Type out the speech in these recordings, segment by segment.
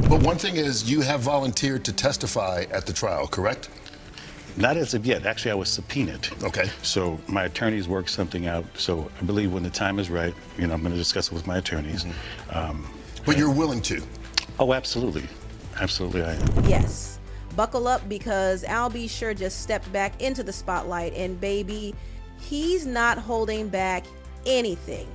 But one thing is, you have volunteered to testify at the trial, correct? Not as of yet. Actually, I was subpoenaed. Okay. So my attorneys worked something out. So I believe when the time is right, I'm going to discuss it with my attorneys. But you're willing to? Oh, absolutely. Absolutely, I am. Yes. Buckle up, because Al B. Sure just stepped back into the spotlight, and baby, he's not holding back anything.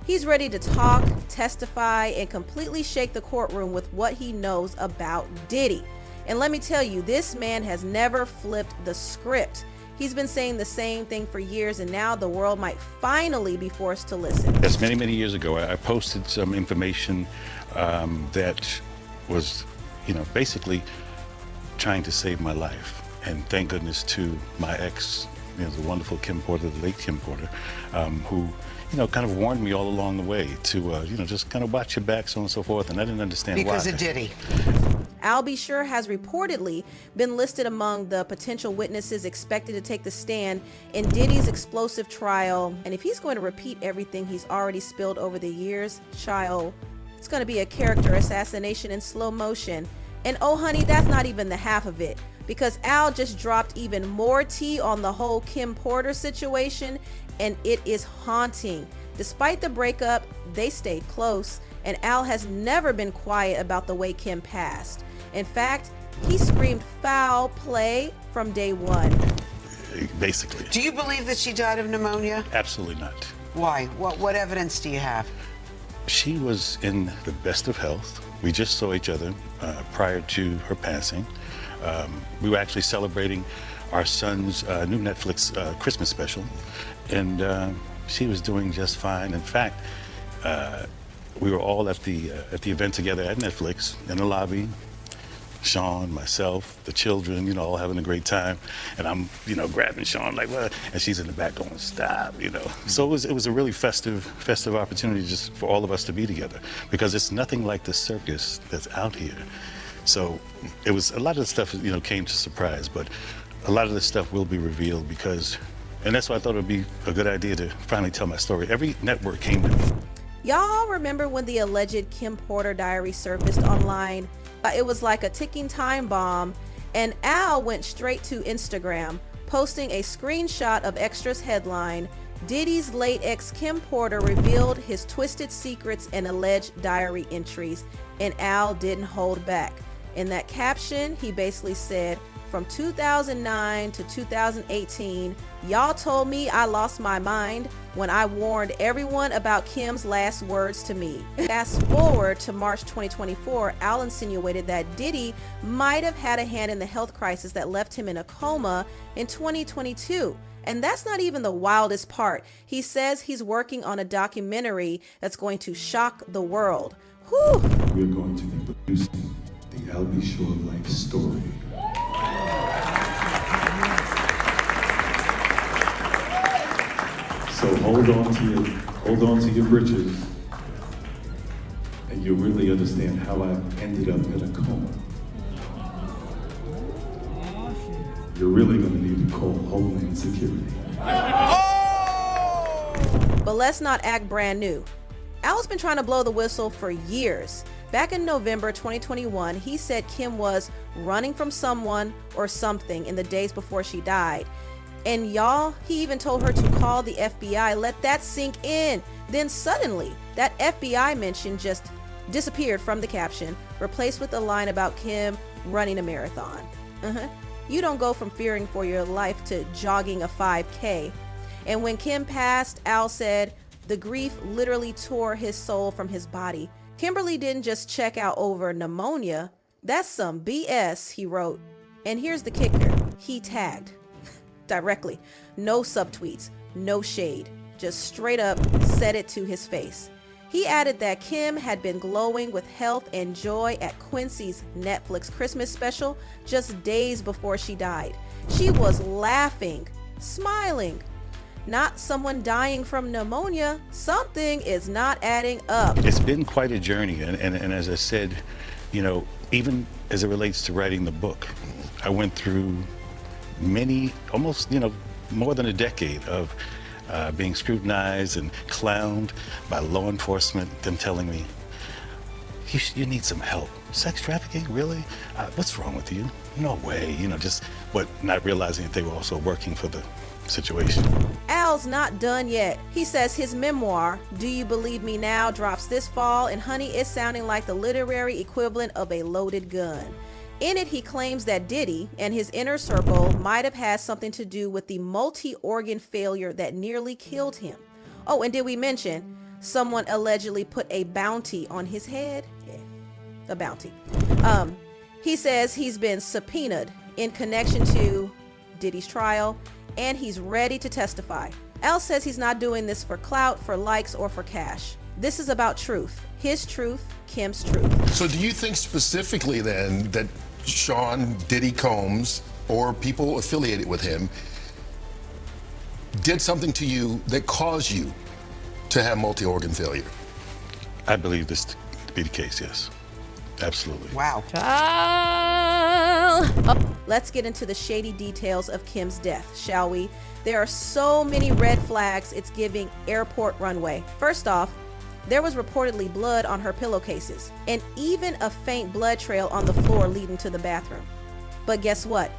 He's ready to talk, testify, and completely shake the courtroom with what he knows about Diddy. And let me tell you, this man has never flipped the script. He's been saying the same thing for years, and now the world might finally be forced to listen. Yes, many, many years ago, I posted some information that was, basically trying to save my life. And thank goodness to my ex, the wonderful Kim Porter, the late Kim Porter, who, kind of warned me all along the way to, just kind of watch your back, so on and so forth. And I didn't understand why. Because of Diddy. Al B. Sure has reportedly been listed among the potential witnesses expected to take the stand in Diddy's explosive trial. And if he's going to repeat everything he's already spilled over the years, child, it's going to be a character assassination in slow motion. And oh honey, that's not even the half of it, because Al just dropped even more tea on the whole Kim Porter situation, and it is haunting. Despite the breakup, they stayed close, and Al has never been quiet about the way Kim passed. In fact, he screamed foul play from day one. Basically. Do you believe that she died of pneumonia? Absolutely not. Why? What evidence do you have? She was in the best of health. We just saw each other prior to her passing. We were actually celebrating our son's new Netflix Christmas special, and she was doing just fine. In fact, we were all at the event together at Netflix in the lobby. Sean, myself, the children, all having a great time, and I'm, grabbing Sean like, what? And she's in the back going, stop, So it was a really festive opportunity just for all of us to be together, because it's nothing like the circus that's out here. So it was a lot of the stuff, came to surprise, but a lot of the stuff will be revealed and that's why I thought it would be a good idea to finally tell my story. Every network came to me. Y'all remember when the alleged Kim Porter diary surfaced online? It was like a ticking time bomb, and Al went straight to Instagram, posting a screenshot of Extra's headline, "Diddy's late ex Kim Porter revealed his twisted secrets and alleged diary entries," and Al didn't hold back. In that caption, he basically said, "From 2009 to 2018, y'all told me I lost my mind when I warned everyone about Kim's last words to me." Fast forward to March 2024, Al insinuated that Diddy might have had a hand in the health crisis that left him in a coma in 2022. And that's not even the wildest part. He says he's working on a documentary that's going to shock the world. Whew. We're going to be producing the Al B. Sure life story. So hold on to your britches, and you'll really understand how I ended up in a coma. You're really gonna need to call Homeland Security. But let's not act brand new. Al's been trying to blow the whistle for years. Back in November 2021, he said Kim was running from someone or something in the days before she died. And y'all, he even told her to call the FBI. Let that sink in. Then suddenly, that FBI mention just disappeared from the caption, replaced with a line about Kim running a marathon. You don't go from fearing for your life to jogging a 5K. And when Kim passed, Al said, "The grief literally tore his soul from his body. Kimberly didn't just check out over pneumonia. That's some BS," he wrote. And here's the kicker. He tagged directly. No subtweets, no shade. Just straight up said it to his face. He added that Kim had been glowing with health and joy at Quincy's Netflix Christmas special just days before she died. She was laughing, smiling. Not someone dying from pneumonia. Something is not adding up. It's been quite a journey, and as I said, even as it relates to writing the book, I went through many, almost, more than a decade of being scrutinized and clowned by law enforcement, them telling me, you need some help. Sex trafficking, really? What's wrong with you? No way, but not realizing that they were also working for the situation. Al's not done yet. He says his memoir, Do You Believe Me Now, drops this fall, and honey, it's sounding like the literary equivalent of a loaded gun. In it, he claims that Diddy and his inner circle might have had something to do with the multi-organ failure that nearly killed him. Oh, and did we mention someone allegedly put a bounty on his head? Yeah, a bounty. He says he's been subpoenaed in connection to Diddy's trial, and he's ready to testify. Al says he's not doing this for clout, for likes, or for cash. This is about truth. His truth, Kim's truth. So do you think specifically then that Sean Diddy Combs or people affiliated with him did something to you that caused you to have multi-organ failure? I believe this to be the case, yes. Absolutely. Wow. Let's get into the shady details of Kim's death, shall we? There are so many red flags, it's giving airport runway. First off, there was reportedly blood on her pillowcases, and even a faint blood trail on the floor leading to the bathroom. But guess what?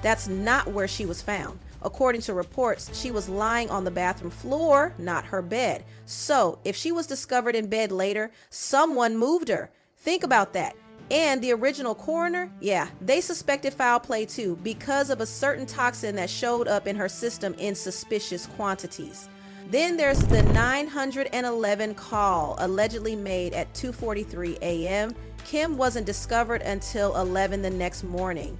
That's not where she was found. According to reports, she was lying on the bathroom floor, not her bed. So, if she was discovered in bed later, someone moved her. Think about that. And the original coroner, yeah, they suspected foul play too because of a certain toxin that showed up in her system in suspicious quantities. Then there's the 911 call allegedly made at 2:43 a.m. Kim wasn't discovered until 11 the next morning.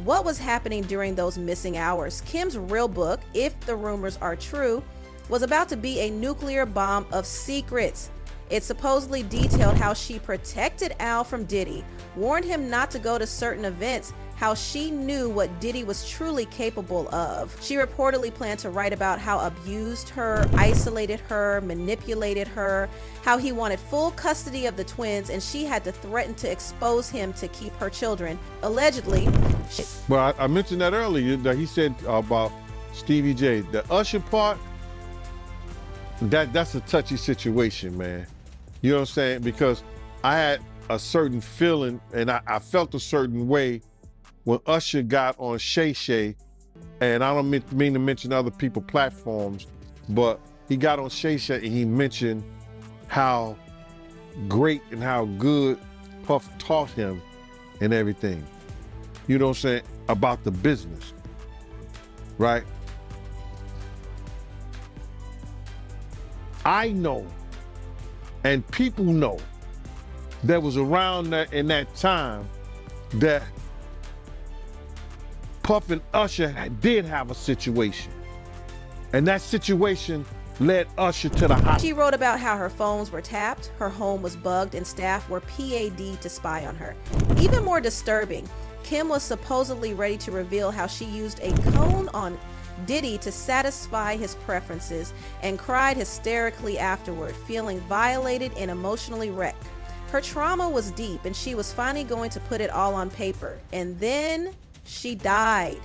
What was happening during those missing hours? Kim's real book, if the rumors are true, was about to be a nuclear bomb of secrets. It supposedly detailed how she protected Al from Diddy, warned him not to go to certain events, how she knew what Diddy was truly capable of. She reportedly planned to write about how abused her, isolated her, manipulated her, how he wanted full custody of the twins, and she had to threaten to expose him to keep her children. Allegedly, Well, I mentioned that earlier, that he said about Stevie J. The Usher part, that's a touchy situation, man. You know what I'm saying? Because I had a certain feeling, and I felt a certain way when Usher got on Shay Shay, and I don't mean to mention other people's platforms, but he got on Shay Shay and he mentioned how great and how good Puff taught him and everything. You know what I'm saying? About the business, right? I know, and people know, that was around that in that time that Puff and Usher did have a situation. And that situation led Usher to the hospital. She wrote about how her phones were tapped, her home was bugged, and staff were PAD'd to spy on her. Even more disturbing, Kim was supposedly ready to reveal how she used a cone on Diddy to satisfy his preferences and cried hysterically afterward, feeling violated and emotionally wrecked. Her trauma was deep, and she was finally going to put it all on paper. And then she died.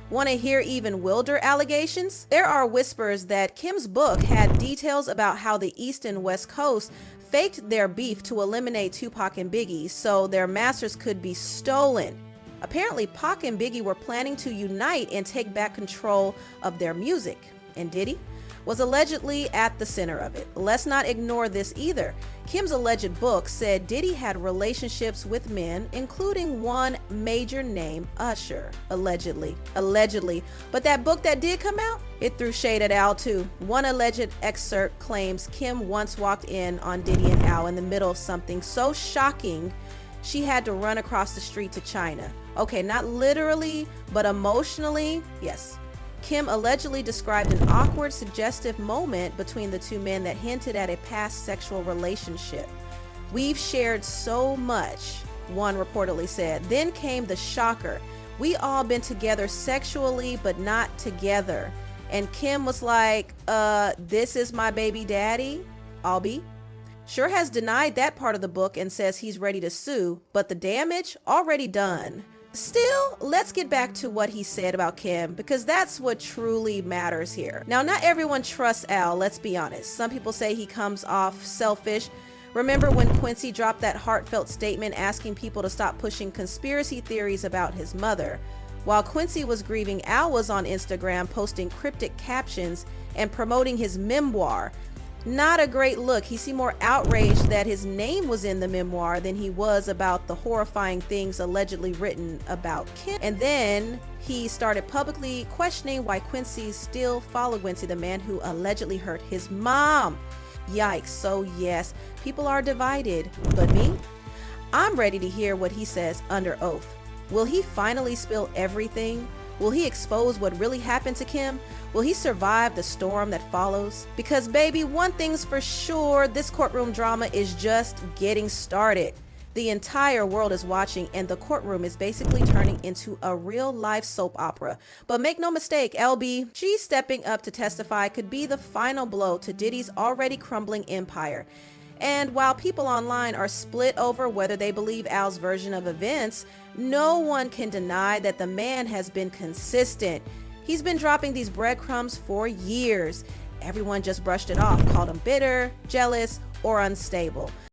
Want to hear even wilder allegations? There are whispers that Kim's book had details about how the East and West Coast faked their beef to eliminate Tupac and Biggie so their masters could be stolen. Apparently, Pac and Biggie were planning to unite and take back control of their music, and Diddy was allegedly at the center of it. Let's not ignore this either. Kim's alleged book said Diddy had relationships with men, including one major name, Usher, allegedly. But that book that did come out, it threw shade at Al too. One alleged excerpt claims Kim once walked in on Diddy and Al in the middle of something so shocking she had to run across the street to China. Okay, not literally, but emotionally, yes. Kim allegedly described an awkward, suggestive moment between the two men that hinted at a past sexual relationship. We've shared so much, one reportedly said. Then came the shocker. We all been together sexually, but not together. And Kim was like, this is my baby daddy, Albie. Sure has denied that part of the book and says he's ready to sue, but the damage already done. Still, let's get back to what he said about Kim, because that's what truly matters here. Now, not everyone trusts Al, let's be honest. Some people say he comes off selfish, Remember when Quincy dropped that heartfelt statement asking people to stop pushing conspiracy theories about his mother? While Quincy was grieving, Al was on Instagram posting cryptic captions and promoting his memoir. Not a great look. He seemed more outraged that his name was in the memoir than he was about the horrifying things allegedly written about Kim. And then he started publicly questioning why Quincy still followed Quincy, the man who allegedly hurt his mom. Yikes. So yes, people are divided. But me? I'm ready to hear what he says under oath. Will he finally spill everything? Will he expose what really happened to Kim? Will he survive the storm that follows? Because baby, one thing's for sure, this courtroom drama is just getting started. The entire world is watching, and the courtroom is basically turning into a real-life soap opera. But make no mistake, LB, she stepping up to testify could be the final blow to Diddy's already crumbling empire. And while people online are split over whether they believe Al's version of events, no one can deny that the man has been consistent. He's been dropping these breadcrumbs for years. Everyone just brushed it off, called him bitter, jealous, or unstable.